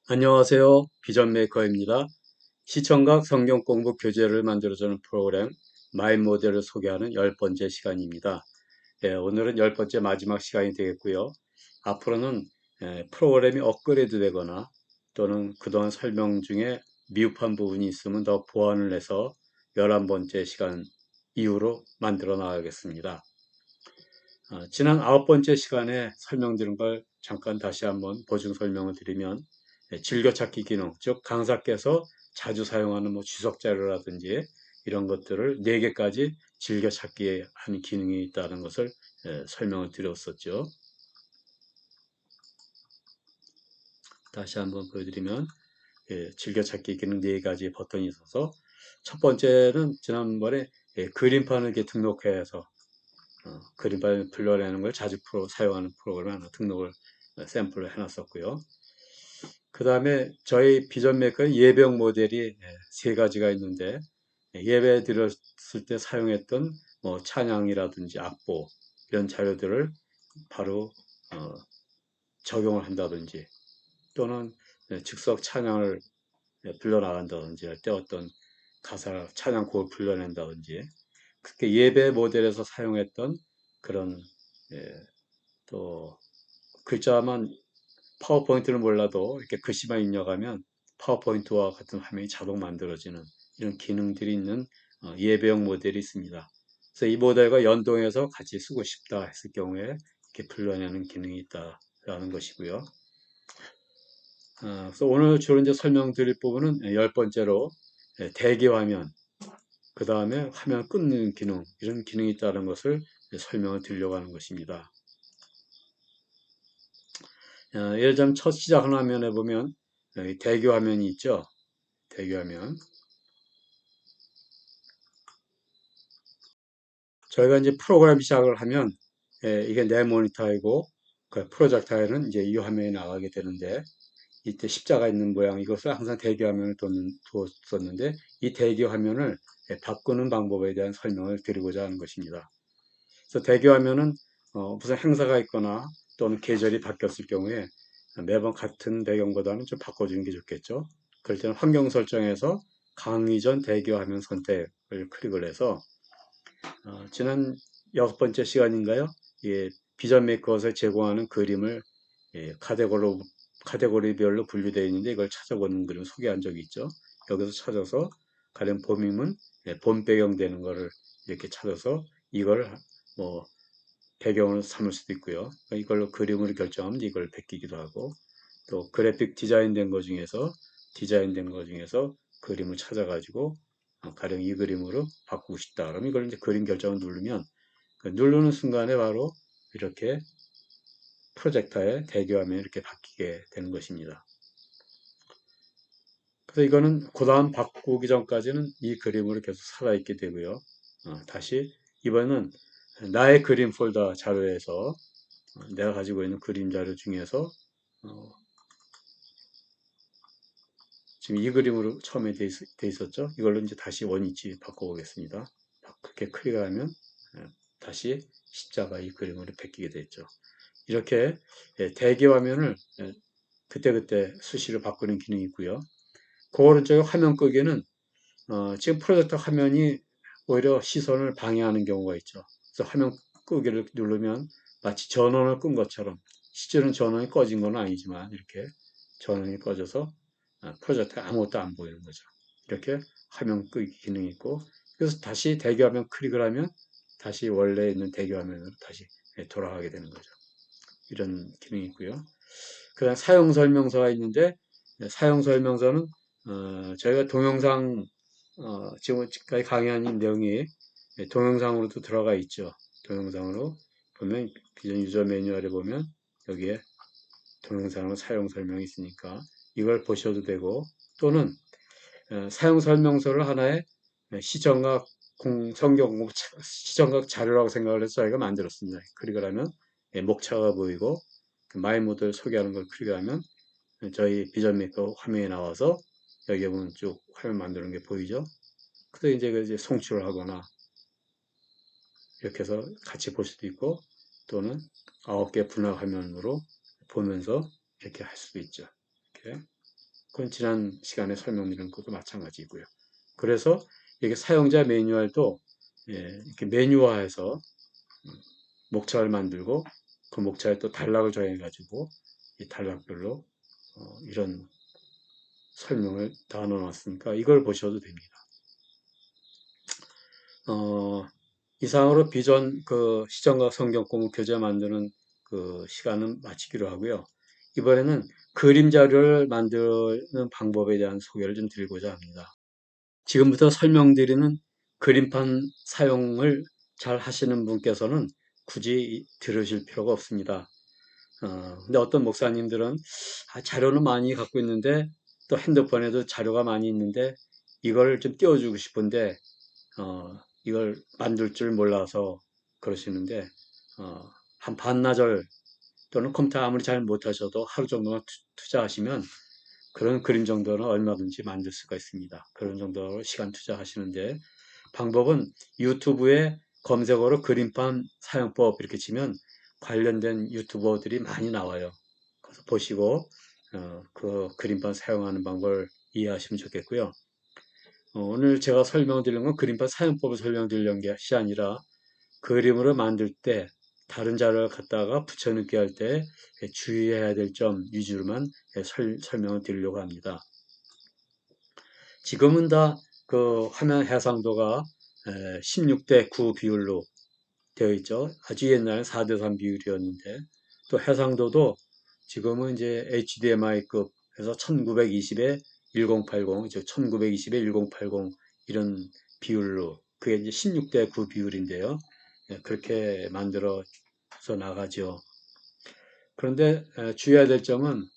안녕하세요. 비전 메이커입니다. 시청각 성경 공부 교재를 만들어주는 프로그램 마인 모델을 소개하는 10번째 시간입니다. 오늘은 10번째 마지막 시간이 되겠고요. 앞으로는 프로그램이 업그레이드 되거나 또는 그동안 설명 중에 미흡한 부분이 있으면 더 보완을 해서 11번째 시간 이후로 만들어 나가겠습니다. 지난 9번째 시간에 설명드린 걸 잠깐 다시 한번 보충 설명을 드리면 즐겨찾기 기능, 즉 강사께서 자주 사용하는 주석 자료라든지 이런 것들을 4개까지 즐겨찾기 하는 기능이 있다는 것을 설명을 드렸었죠. 다시 한번 보여드리면 즐겨찾기 기능 4가지 버튼이 있어서 첫 번째는 지난번에 그림판을 이렇게 등록해서 그림판을 불러내는 걸 자주 사용하는 프로그램 하나 등록을 샘플로 해놨었고요. 그 다음에 저희 비전 메이커의 예배용 모델이 3가지가 있는데 예배 드렸을 때 사용했던 찬양이라든지 악보 이런 자료들을 바로 적용을 한다든지 또는 즉석 찬양을 불러나간다든지 할 때 어떤 가사 찬양곡을 불러낸다든지 그렇게 예배 모델에서 사용했던 그런 또 글자만 파워포인트를 몰라도 이렇게 글씨만 입력하면 파워포인트와 같은 화면이 자동 만들어지는 이런 기능들이 있는 예배용 모델이 있습니다. 그래서 이 모델과 연동해서 같이 쓰고 싶다 했을 경우에 이렇게 불러내는 기능이 있다라는 것이고요. 그래서 오늘 주로 이제 설명드릴 부분은 10번째로 대기 화면, 그 다음에 화면 끊는 기능, 이런 기능이 있다는 것을 설명을 드리려고 하는 것입니다. 예를 들면 첫 시작하는 화면에 보면 여기 대기 화면이 있죠. 대기 화면. 저희가 이제 프로그램 시작을 하면 이게 내 모니터이고 그 프로젝터에는 이제 이 화면이 나가게 되는데 이때 십자가 있는 모양 이것을 항상 대기 화면을 두었었는데 이 대기 화면을 바꾸는 방법에 대한 설명을 드리고자 하는 것입니다. 그래서 대기 화면은 무슨 행사가 있거나 또는 계절이 바뀌었을 경우에 매번 같은 배경보다는 좀 바꿔주는 게 좋겠죠. 그럴 때는 환경 설정에서 강의 전 대기 화면 선택을 클릭을 해서 지난 6번째 시간인가요? 예, 비전 메이커에서 제공하는 그림을 카테고리별로 분류되어 있는데 이걸 찾아보는 그림을 소개한 적이 있죠. 여기서 찾아서 가령 봄이면 봄 배경 되는 거를 이렇게 찾아서 이걸 뭐 배경을 삼을 수도 있고요. 이걸로 그림을 결정하면 이걸 베끼기도 하고 또 그래픽 디자인된 것 중에서 그림을 찾아가지고 가령 이 그림으로 바꾸고 싶다. 그럼 이걸 이제 그림 결정을 누르면 그 누르는 순간에 바로 이렇게 프로젝터의 대기 화면이 이렇게 바뀌게 되는 것입니다. 그래서 이거는 그 다음 바꾸기 전까지는 이 그림으로 계속 살아있게 되고요. 다시 이번은 나의 그림 폴더 자료에서 내가 가지고 있는 그림 자료 중에서 어, 지금 이 그림으로 처음에 돼 있었죠. 이걸로 이제 다시 원위치 바꿔보겠습니다. 그렇게 클릭하면 다시 십자가 이 그림으로 바뀌게 됐죠. 이렇게 대기 화면을 그때그때 수시로 바꾸는 기능이 있고요. 그 오른쪽에 화면 끄기는 지금 프로젝터 화면이 오히려 시선을 방해하는 경우가 있죠. 그래서 화면 끄기를 누르면 마치 전원을 끈 것처럼 실제로는 전원이 꺼진 건 아니지만 이렇게 전원이 꺼져서 프로젝터에 아무것도 안 보이는 거죠. 이렇게 화면 끄기 기능이 있고 그래서 다시 대기 화면 클릭을 하면 다시 원래 있는 대기 화면으로 다시 돌아가게 되는 거죠. 이런 기능이 있고요. 그 다음 사용 설명서가 있는데 사용 설명서는 저희가 동영상 지금까지 강의한 내용이 동영상으로도 들어가 있죠. 동영상으로 보면 비전 유저 매뉴얼에 보면 여기에 동영상으로 사용 설명이 있으니까 이걸 보셔도 되고 또는 사용 설명서를 하나의 시청각 성경 시청각 자료라고 생각을 해서 저희가 만들었습니다. 클릭을 하면 목차가 보이고 그 마이 모델 소개하는 걸 클릭하면 저희 비전 메이커 화면에 나와서 여기 보면 쭉 화면 만드는 게 보이죠. 그래서 이제 송출을 하거나 이렇게 해서 같이 볼 수도 있고 또는 9개 분할 화면으로 보면서 이렇게 할 수도 있죠. 이렇게. 그건 지난 시간에 설명드린 것도 마찬가지고요. 그래서 이게 사용자 매뉴얼도 이렇게 매뉴화해서 목차를 만들고 그 목차에 또 단락을 정해 가지고 이 단락별로 이런 설명을 다 넣어놨으니까 이걸 보셔도 됩니다. 이상으로 비전 그 시정과 성경 공부 교재 만드는 그 시간은 마치기로 하고요. 이번에는 그림 자료를 만드는 방법에 대한 소개를 좀 드리고자 합니다. 지금부터 설명드리는 그림판 사용을 잘 하시는 분께서는 굳이 들으실 필요가 없습니다. 근데 어떤 목사님들은 자료는 많이 갖고 있는데 또 핸드폰에도 자료가 많이 있는데 이걸 좀 띄워주고 싶은데 이걸 만들 줄 몰라서 그러시는데 한 반나절 또는 컴퓨터 아무리 잘 못하셔도 하루 정도만 투자하시면 그런 그림 정도는 얼마든지 만들 수가 있습니다. 그런 정도로 시간 투자하시는데 방법은 유튜브에 검색어로 그림판 사용법 이렇게 치면 관련된 유튜버들이 많이 나와요. 그래서 보시고 그 그림판 사용하는 방법을 이해하시면 좋겠고요. 오늘 제가 설명드리는 건 그림판 사용법을 설명드리려는 것이 아니라 그림으로 만들 때 다른 자료를 갖다가 붙여넣기 할 때 주의해야 될 점 위주로만 설명을 드리려고 합니다. 지금은 다 그 화면 해상도가 16대 9 비율로 되어 있죠. 아주 옛날엔 4대 3 비율이었는데 또 해상도도 지금은 이제 HDMI급 해서 1920에 1080, 즉 1920에 1080 이런 비율로 그게 이제 16대 9 비율인데요. 그렇게 만들어서 나가죠. 그런데 주의해야 될 점은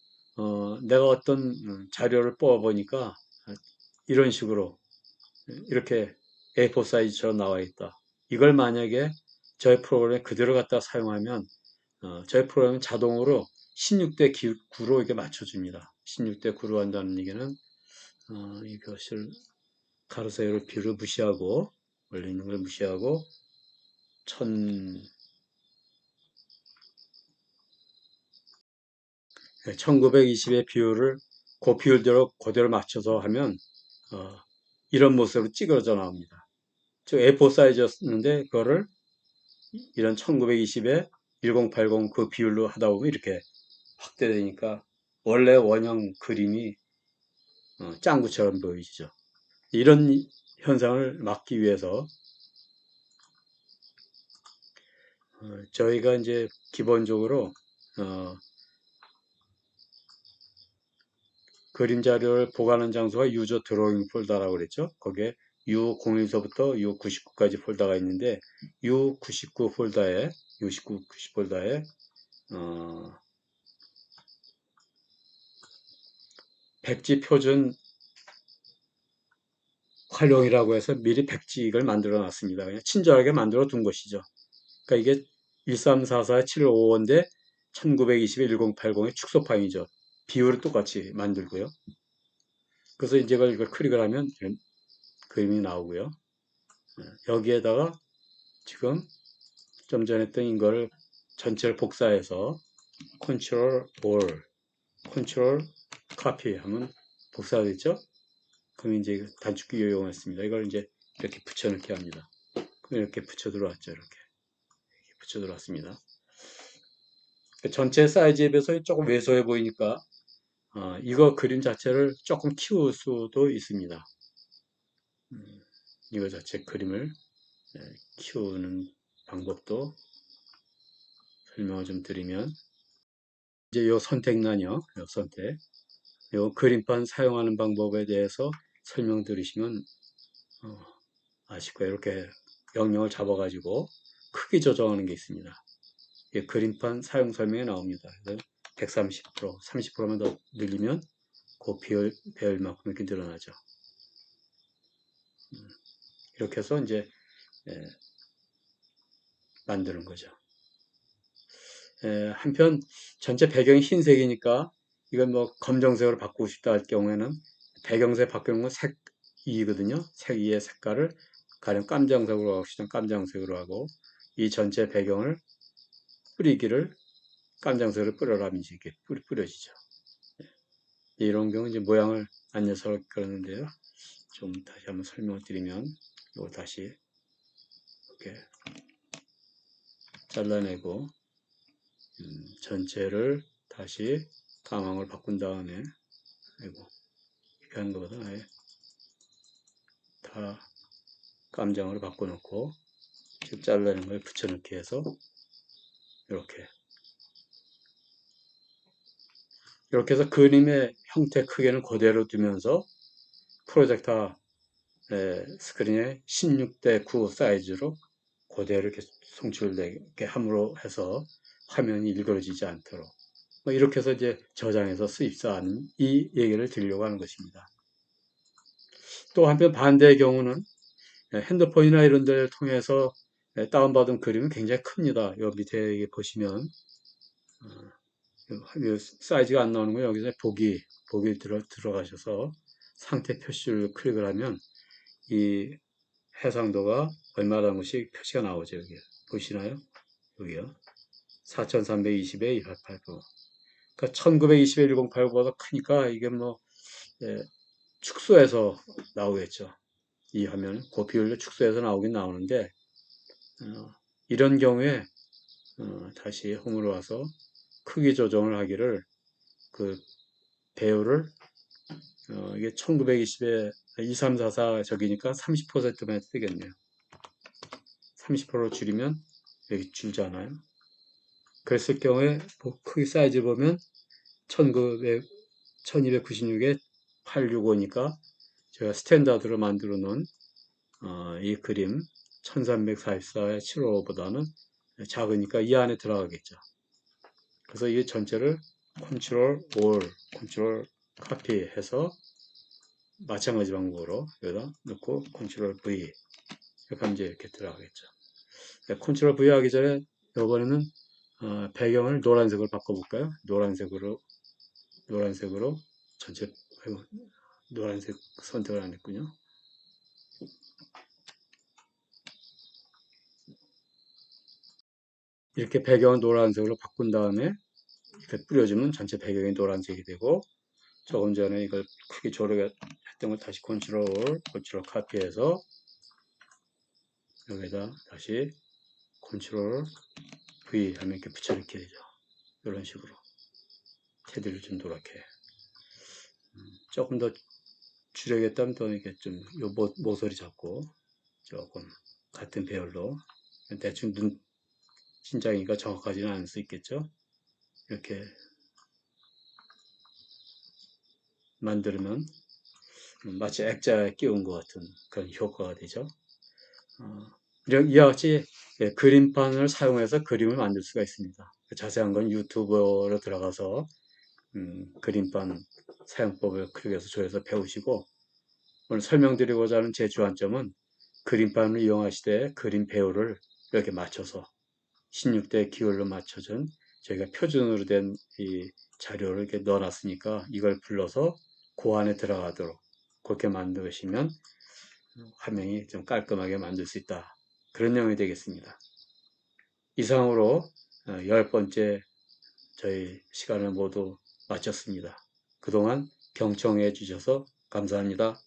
내가 어떤 자료를 뽑아보니까 이런 식으로 이렇게 A4 사이즈처럼 나와 있다. 이걸 만약에 저희 프로그램에 그대로 갖다 사용하면 저희 프로그램은 자동으로 16대 9로 이게 맞춰줍니다. 16대 9로 한다는 얘기는 이것을 가로 세로를 비율을 무시하고 원래 있는 걸 무시하고 1920의 비율을 그 비율대로 그대로 맞춰서 하면 이런 모습으로 찌그러져 나옵니다. 저 A4 사이즈였는데 그거를 이런 1920에 1080 그 비율로 하다 보면 이렇게 확대되니까 원래 원형 그림이 짱구처럼 보이죠. 이런 현상을 막기 위해서 저희가 이제 기본적으로 그림 자료를 보관하는 장소가 유저 드로잉 폴더라고 그랬죠. 거기에 U01서부터 U99까지 폴더가 있는데 U99 폴더에 U19, 90 폴더에 백지 표준 활용이라고 해서 미리 백지를 만들어 놨습니다. 그냥 친절하게 만들어 둔 것이죠. 그러니까 이게 1344-755인데 1920에 1080의 축소판이죠. 비율을 똑같이 만들고요. 그래서 이제 이걸 클릭을 하면 이런 그림이 나오고요. 여기에다가 지금 좀 전에 했던 이거를 전체를 복사해서 컨트롤 올, 컨트롤 카피 하면 복사가 됐죠? 그럼 이제 단축키 이용했습니다. 이걸 이제 이렇게 붙여넣기 합니다. 그럼 이렇게 붙여 들어왔죠. 이렇게 붙여 들어왔습니다. 전체 사이즈에 비해서 조금 왜소해 보이니까 이거 그림 자체를 조금 키울 수도 있습니다. 이거 자체 그림을 키우는 방법도 설명을 좀 드리면 이제 요 선택란이요. 요 선택. 요 그림판 사용하는 방법에 대해서 설명 들으시면 아실 거예요. 이렇게 명령을 잡아가지고 크기 조정하는 게 있습니다. 그림판 사용 설명에 나옵니다. 그래서 130%, 30%만 더 늘리면 그 배열만큼 이렇게 늘어나죠. 이렇게 해서 이제 만드는 거죠. 한편 전체 배경이 흰색이니까 이건 뭐 검정색으로 바꾸고 싶다 할 경우에는 배경색 바꾸는 건 색이거든요. 색 위의 색깔을 가령 깜장색으로 하고 싶으면 깜장색으로 하고 이 전체 배경을 뿌리기를 깜장색으로 뿌려라면 이렇게 뿌려지죠. 이런 경우 이제 모양을 안 녀석 그러는데요. 좀 다시 한번 설명을 드리면, 이거 다시 이렇게 잘라내고, 전체를 다시 까망을 바꾼 다음에, 아이고, 이렇게 하는 것보다 아예 다 깜장으로 바꿔놓고, 지금 잘라낸 걸 붙여넣기 해서, 이렇게 해서 그림의 형태 크기는 그대로 두면서, 프로젝터 스크린에 16대 9 사이즈로 그대로 이렇게 송출되게 함으로 해서 화면이 일그러지지 않도록, 뭐 이렇게 해서 이제 저장해서 수입사하는 이 얘기를 드리려고 하는 것입니다. 또 한편 반대의 경우는 핸드폰이나 이런 데를 통해서 다운받은 그림은 굉장히 큽니다. 요 밑에 보시면 사이즈가 안 나오는 거 여기서 보기 들어가셔서 상태 표시를 클릭을 하면 이 해상도가 얼마라는 것이 표시가 나오죠. 여기 보시나요? 여기요. 4320에 2889. 그러니까 1920에 1089보다 크니까 이게 뭐 축소해서 나오겠죠. 이 화면은 그 비율로 축소해서 나오긴 나오는데 이런 경우에 다시 홈으로 와서 크기 조정을 하기를 그 배열을 이게 1920에 2344 저기니까 30%만 뜨겠네요. 30%로 줄이면 여기 줄잖아요. 그랬을 경우에 크기 사이즈 보면 1296에 865니까 제가 스탠다드로 만들어 놓은 이 그림 1344의 755보다는 작으니까 이 안에 들어가겠죠. 그래서 이 전체를 컨트롤 올, 컨트롤 카피 해서 마찬가지 방법으로 여기다 넣고 컨트롤 V 이렇게 하면 이제 이렇게 들어가겠죠. 컨트롤 V 하기 전에 이번에는 배경을 노란색으로 바꿔볼까요? 노란색으로 전체 노란색 선택을 안 했군요. 이렇게 배경을 노란색으로 바꾼 다음에 이렇게 뿌려주면 전체 배경이 노란색이 되고 조금 전에 이걸 크게 조력했던 걸 다시 컨트롤 카피해서 여기다 다시 컨트롤 V 하면 이렇게 붙여넣게 되죠. 이런 식으로 테두리를 좀 노랗게 조금 더 줄여야겠다면 또 이렇게 좀 모서리 잡고 조금 같은 배열로 대충 눈 신장이니까 정확하지는 않을 수 있겠죠. 이렇게 만들면 마치 액자에 끼운 것 같은 그런 효과가 되죠. 이와 같이 그림판을 사용해서 그림을 만들 수가 있습니다. 자세한 건 유튜브로 들어가서 그림판 사용법을 클릭해서 조회해서 배우시고 오늘 설명드리고자 하는 제 주안점은 그림판을 이용하시되 그림 배우를 이렇게 맞춰서 16대 기울로 맞춰준 저희가 표준으로 된 이 자료를 이렇게 넣어놨으니까 이걸 불러서 그 안에 들어가도록 그렇게 만드시면 화면이 좀 깔끔하게 만들 수 있다. 그런 내용이 되겠습니다. 이상으로 10번째 저희 시간을 모두 마쳤습니다. 그동안 경청해 주셔서 감사합니다.